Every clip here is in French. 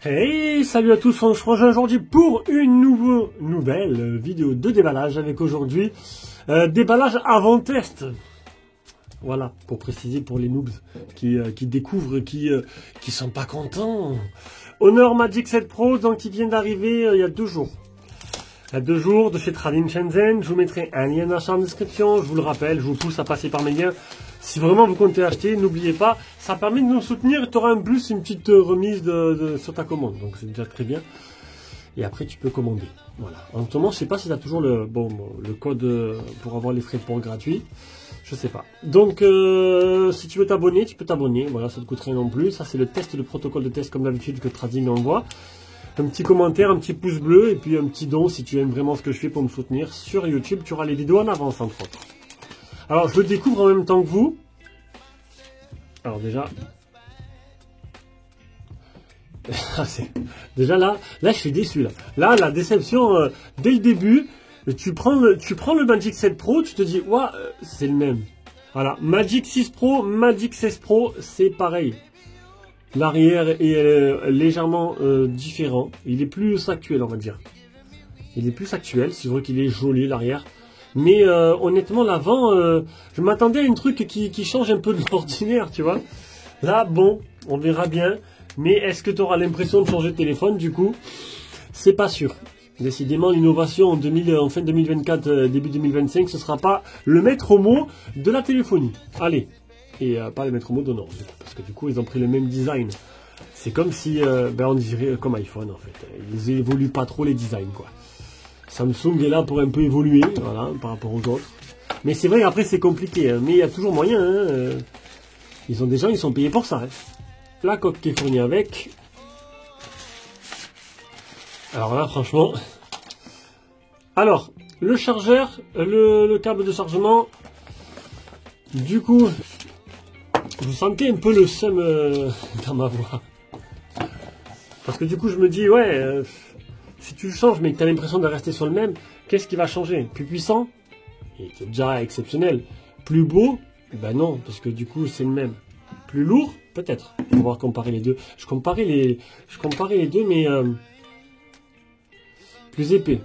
Hey, salut à tous, on se rejoint aujourd'hui pour une nouvelle vidéo de déballage avec aujourd'hui déballage avant test. Voilà, pour préciser pour les noobs qui découvrent, qui sont pas contents. Honor Magic 7 Pro, donc qui vient d'arriver il y a 2 jours. Il y a 2 jours de chez Trading Shenzhen. Je vous mettrai un lien d'achat en description. Je vous le rappelle, je vous pousse à passer par mes liens. Si vraiment vous comptez acheter, n'oubliez pas, ça permet de nous soutenir. Tu auras en plus une petite remise sur ta commande. Donc c'est déjà très bien. Et après, tu peux commander. Voilà. En ce moment, je sais pas si tu as toujours le code pour avoir les frais de port gratuits. Je sais pas. Donc, si tu veux t'abonner, tu peux t'abonner. Voilà, ça ne te coûte rien non plus. Ça, c'est le test, le protocole de test comme d'habitude que Trading envoie. Un petit commentaire, un petit pouce bleu et puis un petit don si tu aimes vraiment ce que je fais pour me soutenir. Sur YouTube, tu auras les vidéos en avance, entre autres. Alors, je le découvre en même temps que vous. Alors déjà... déjà là, je suis déçu. Là la déception, dès le début, tu prends le Magic 7 Pro, tu te dis, ouah, c'est le même. Voilà, Magic 6 Pro, Magic 16 Pro, c'est pareil. L'arrière est légèrement différent. Il est plus actuel, on va dire. Il est plus actuel, c'est vrai qu'il est joli l'arrière. Mais honnêtement, l'avant, je m'attendais à un truc qui change un peu de l'ordinaire, tu vois. Là, bon, on verra bien. Mais est-ce que tu auras l'impression de changer de téléphone, du coup? C'est pas sûr. Décidément, l'innovation en fin 2024, début 2025, ce sera pas le maître mot de la téléphonie. Allez. Et pas le maître mot d'honneur. Parce que du coup, ils ont pris le même design. C'est comme si, on dirait comme iPhone, en fait. Ils évoluent pas trop les designs, quoi. Samsung est là pour un peu évoluer, voilà, par rapport aux autres. Mais c'est vrai, après, c'est compliqué. Hein. Mais il y a toujours moyen. Hein. Ils ont des gens, ils sont payés pour ça. Hein. La coque qui est fournie avec. Alors là, franchement. Alors, le chargeur, le câble de chargement. Du coup, vous sentez un peu le seum dans ma voix. Parce que du coup, je me dis, ouais, si tu le changes, mais que tu as l'impression de rester sur le même, qu'est-ce qui va changer? Plus puissant? Il est déjà exceptionnel. Plus beau? Ben non, parce que du coup, c'est le même. Plus lourd? Peut-être. On va pouvoir comparer les deux. Je comparais les deux, mais plus épais.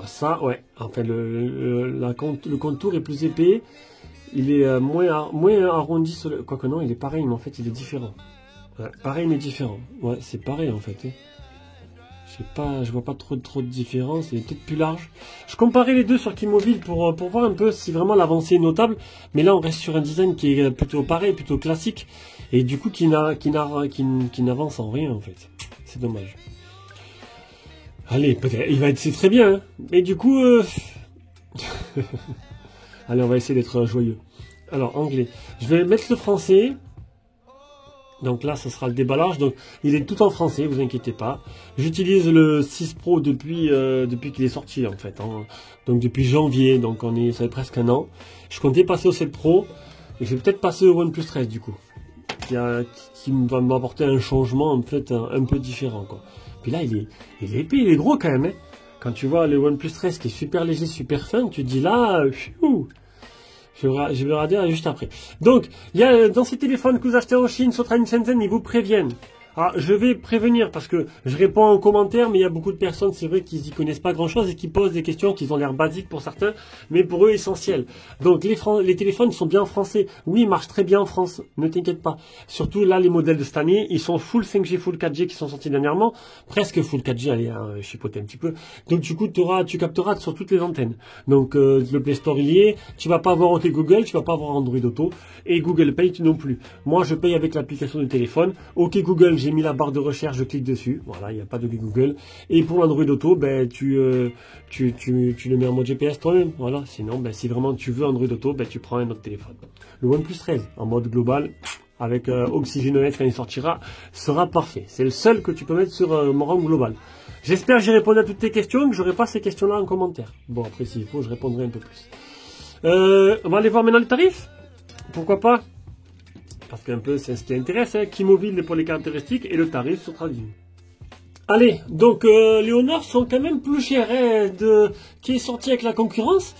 Ça, ouais. Enfin, le contour est plus épais. Il est moins arrondi. Quoique non, il est pareil, mais en fait, il est différent. Ouais, pareil, mais différent. Ouais, c'est pareil, en fait. Je vois pas trop de différence. Il est peut-être plus large. Je comparais les deux sur Keymovil pour voir un peu si vraiment l'avancée est notable. Mais là, on reste sur un design qui est plutôt pareil, plutôt classique. Et du coup, qui n'avance en rien, en fait. C'est dommage. Allez, peut-être. C'est très bien. Hein. Mais du coup... Allez, on va essayer d'être joyeux. Alors, anglais. Je vais mettre le français. Donc là, ce sera le déballage. Donc, il est tout en français, vous inquiétez pas. J'utilise le 6 Pro depuis qu'il est sorti, en fait. Hein. Donc, depuis janvier. Donc, ça fait presque un an. Je comptais passer au 7 Pro. Et je vais peut-être passer au OnePlus 13, du coup. Qui va m'apporter un changement, en fait, un peu différent, quoi. Puis là, il est épais, il est gros, quand même. Hein. Quand tu vois le OnePlus 13 qui est super léger, super fin, tu te dis là... Je vais regarder juste après. Donc, il y a dans ces téléphones que vous achetez en Chine, sur Trading Shenzhen, ils vous préviennent. Alors, je vais prévenir parce que je réponds en commentaire, mais il y a beaucoup de personnes, c'est vrai, qui n'y connaissent pas grand-chose et qui posent des questions qui ont l'air basiques pour certains, mais pour eux essentielles. Donc, les téléphones sont bien en français. Oui, ils marchent très bien en France, ne t'inquiète pas. Surtout là, les modèles de cette année, ils sont full 5G, full 4G qui sont sortis dernièrement. Presque full 4G, allez, hein, chipoter un petit peu. Donc, du coup, tu capteras sur toutes les antennes. Donc, le Play Store, il y est. Tu vas pas avoir OK Google, tu vas pas avoir Android Auto. Et Google Pay non plus. Moi, je paye avec l'application du téléphone. OK Google, j'ai mis la barre de recherche, je clique dessus. Voilà, il n'y a pas de Google. Et pour l'Android Auto, ben, tu le mets en mode GPS toi-même. Voilà. Sinon, ben, si vraiment tu veux Android Auto, ben, tu prends un autre téléphone. Le OnePlus 13, en mode global, avec Oxygenomètre quand il sortira, sera parfait. C'est le seul que tu peux mettre sur mon rang global. J'espère que j'ai répondu à toutes tes questions, que je n'aurai pas ces questions-là en commentaire. Bon, après, s'il faut, je répondrai un peu plus. On va aller voir maintenant le tarif. Pourquoi pas? Parce qu'un peu, c'est ce qui intéresse, hein, Keymovil pour les caractéristiques et le tarif sur Trading. Allez, donc les Honor sont quand même plus chers, hein, qui est sorti avec la concurrence.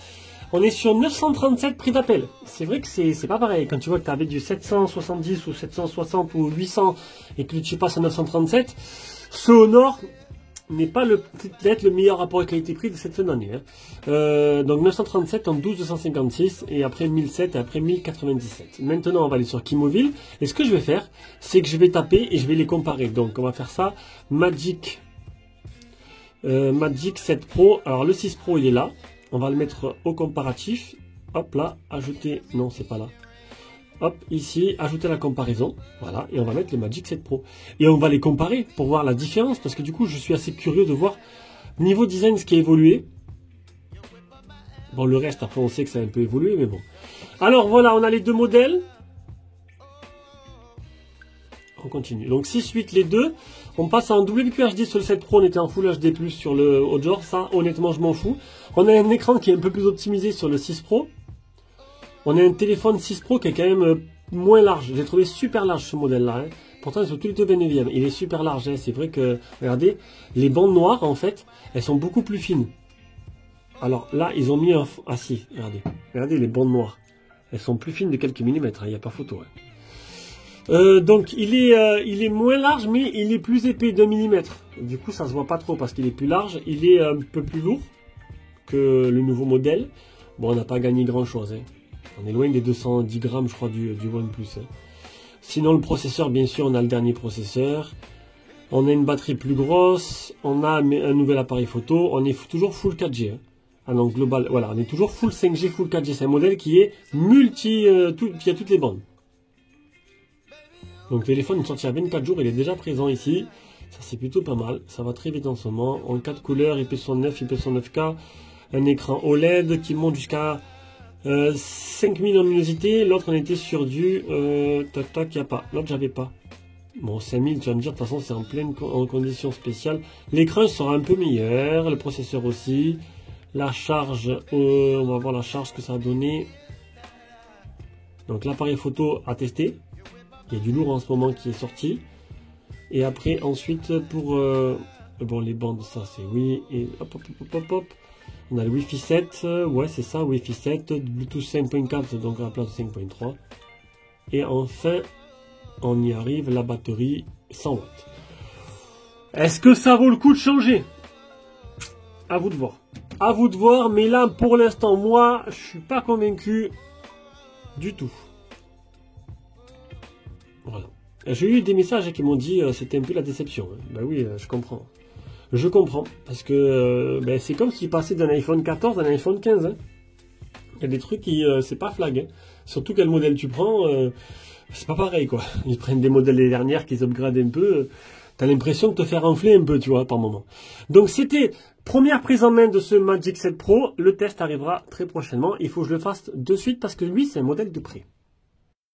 On est sur 937 prix d'appel. C'est vrai que c'est pas pareil. Quand tu vois que tu avais du 770 ou 760 ou 800 et que tu passes à 937, Ce Honor n'est pas peut-être le meilleur rapport qualité-prix de cette fin d'année. Hein. Donc 937 en 12,256 et après 1007 et après 1097. Maintenant on va aller sur Kimobile et ce que je vais faire c'est que je vais taper et je vais les comparer. Donc on va faire ça, Magic 7 Pro. Alors le 6 Pro il est là, on va le mettre au comparatif. Hop là, ajouter, non c'est pas là. Hop, ici, ajouter la comparaison. Voilà, et on va mettre le Magic 7 Pro. Et on va les comparer pour voir la différence. Parce que du coup, je suis assez curieux de voir niveau design ce qui a évolué. Bon, le reste, après, on sait que ça a un peu évolué, mais bon. Alors voilà, on a les deux modèles. On continue. Donc 6-8 les deux. On passe en WQHD sur le 7 Pro. On était en Full HD+, sur le Haut-Genre. Ça, honnêtement, je m'en fous. On a un écran qui est un peu plus optimisé sur le 6 Pro. On a un téléphone 6 Pro qui est quand même moins large. J'ai trouvé super large ce modèle-là. Hein. Pourtant, ils sont tous les deux 29e. Il est super large. Hein. C'est vrai que, regardez, les bandes noires, en fait, elles sont beaucoup plus fines. Alors là, ils ont mis un... Ah si, regardez. Regardez les bandes noires. Elles sont plus fines de quelques millimètres. Il n'y a pas photo. Hein. Donc, il est moins large, mais il est plus épais d'1 millimètre. Du coup, ça se voit pas trop parce qu'il est plus large. Il est un peu plus lourd que le nouveau modèle. Bon, on n'a pas gagné grand-chose. Hein. On est loin des 210 grammes, je crois, du OnePlus. Hein. Sinon, le processeur, bien sûr, on a le dernier processeur. On a une batterie plus grosse. On a un nouvel appareil photo. On est toujours full 4G. Hein. Ah non, global. Voilà, on est toujours full 5G, full 4G. C'est un modèle qui est qui a toutes les bandes. Donc, le téléphone est sorti à 24 jours. Il est déjà présent ici. Ça, c'est plutôt pas mal. Ça va très vite en ce moment. En 4 couleurs, IP69, IP109K. Un écran OLED qui monte jusqu'à 5000 en luminosité, l'autre on était sur du tac tac, il n'y a pas, l'autre j'avais pas. Bon 5000 tu vas me dire, de toute façon c'est en condition spéciale. L'écran sera un peu meilleur, le processeur aussi. La charge, on va voir la charge que ça a donné. Donc l'appareil photo à tester. Il y a du lourd en ce moment qui est sorti. Et après ensuite pour bon les bandes ça c'est oui. Et hop hop hop hop hop. On a le Wi-Fi 7, ouais c'est ça, Wi-Fi 7, Bluetooth 5.4, donc à la place de 5.3. Et enfin, on y arrive, la batterie 100 watts. Est-ce que ça vaut le coup de changer? À vous de voir. À vous de voir, mais là, pour l'instant, moi, je suis pas convaincu du tout. Voilà. J'ai eu des messages qui m'ont dit c'était un peu la déception. Ben oui, je comprends. Je comprends, parce que c'est comme s'il passait d'un iPhone 14 à un iPhone 15. Hein. Il y a des trucs qui, c'est pas flag. Hein. Surtout quel modèle tu prends, c'est pas pareil quoi. Ils prennent des modèles des dernières qu'ils upgradent un peu. T'as l'impression de te faire enfler un peu, tu vois, par moment. Donc c'était première prise en main de ce Magic 7 Pro. Le test arrivera très prochainement. Il faut que je le fasse de suite parce que lui, c'est un modèle de prix.